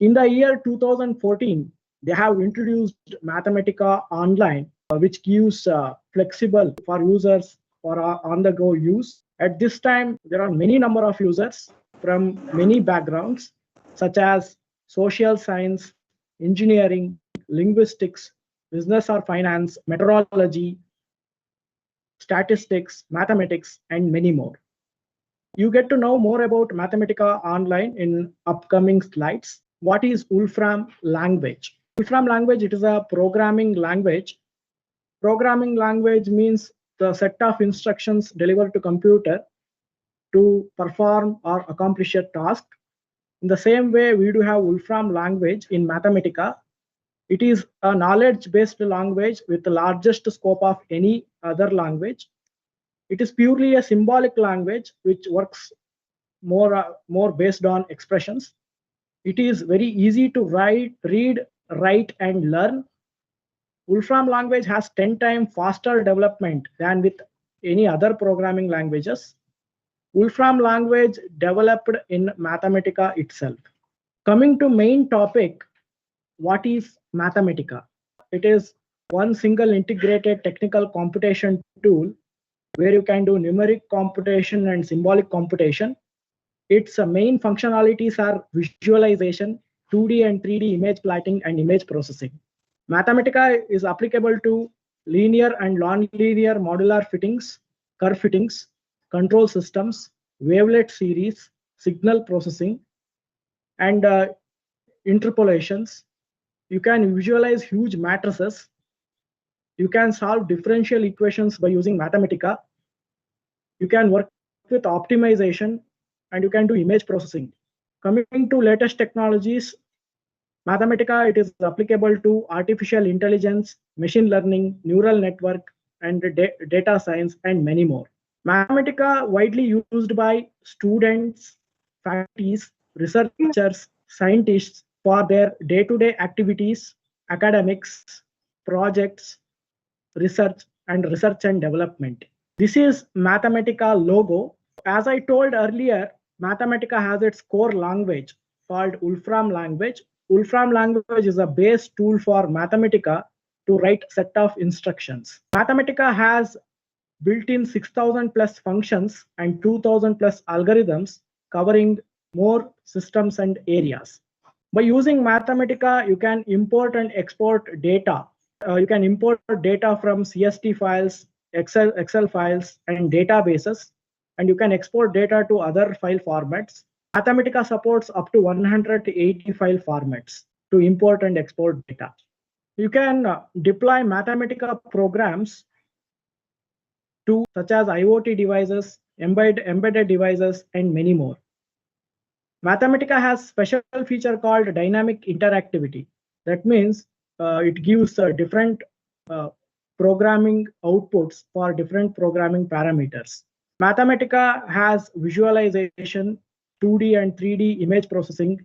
In the year 2014, they have introduced Mathematica Online, which gives flexible for users for on-the-go use. At this time, there are many number of users from many backgrounds, such as social science, engineering, linguistics, business or finance, meteorology, statistics, mathematics, and many more. You get to know more about Mathematica Online in upcoming slides. What is Wolfram language? Wolfram language, it is a programming language. Programming language means the set of instructions delivered to computer to perform or accomplish a task. In the same way, we do have Wolfram language in Mathematica. It is a knowledge-based language with the largest scope of any other language. It is purely a symbolic language which works more based on expressions. It is very easy to read, write, and learn. Wolfram language has 10 times faster development than with any other programming languages. Wolfram language developed in Mathematica itself. Coming to main topic, what is Mathematica? It is one single integrated technical computation tool where you can do numeric computation and symbolic computation. Its main functionalities are visualization, 2D and 3D image plotting, and image processing. Mathematica is applicable to linear and non-linear modular fittings, curve fittings, control systems, wavelet series, signal processing, and interpolations. You can visualize huge matrices. You can solve differential equations by using Mathematica. You can work with optimization, and you can do image processing. Coming to latest technologies, Mathematica, it is applicable to artificial intelligence, machine learning, neural network, and data science, and many more. Mathematica widely used by students, faculties, researchers, scientists for their day-to-day activities, academics, projects, research and development. This is Mathematica logo. As I told earlier, Mathematica has its core language called Wolfram language. Wolfram language is a base tool for Mathematica to write set of instructions. Mathematica has built-in 6,000 plus functions and 2,000 plus algorithms covering more systems and areas. By using Mathematica, you can import and export data. You can import data from CSV files, Excel files, and databases, and you can export data to other file formats. Mathematica supports up to 180 file formats to import and export data. You can deploy Mathematica programs to such as IoT devices, embedded devices, and many more. Mathematica has special feature called dynamic interactivity. That means it gives different programming outputs for different programming parameters. Mathematica has visualization, 2D and 3D image processing,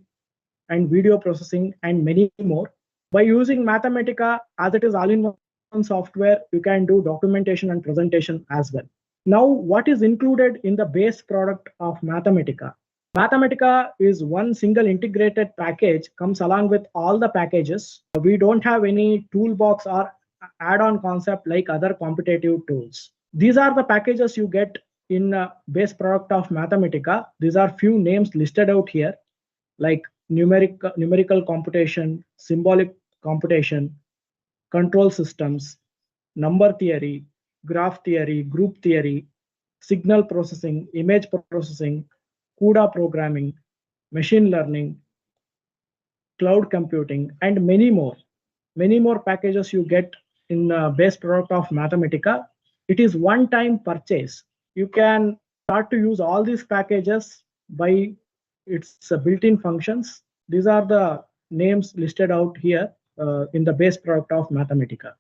and video processing, and many more. By using Mathematica, as it is all-in-one software, you can do documentation and presentation as well. Now, what is included in the base product of Mathematica? Mathematica is one single integrated package, comes along with all the packages. We don't have any toolbox or add-on concept like other competitive tools. These are the packages you get in base product of Mathematica. These are few names listed out here, like numerical computation, symbolic computation, control systems, number theory, graph theory, group theory, signal processing, image processing, CUDA programming, machine learning, cloud computing, and many more. Many more packages you get in base product of Mathematica. It is one-time purchase. You can start to use all these packages by its built-in functions. These are the names listed out here in the base product of Mathematica.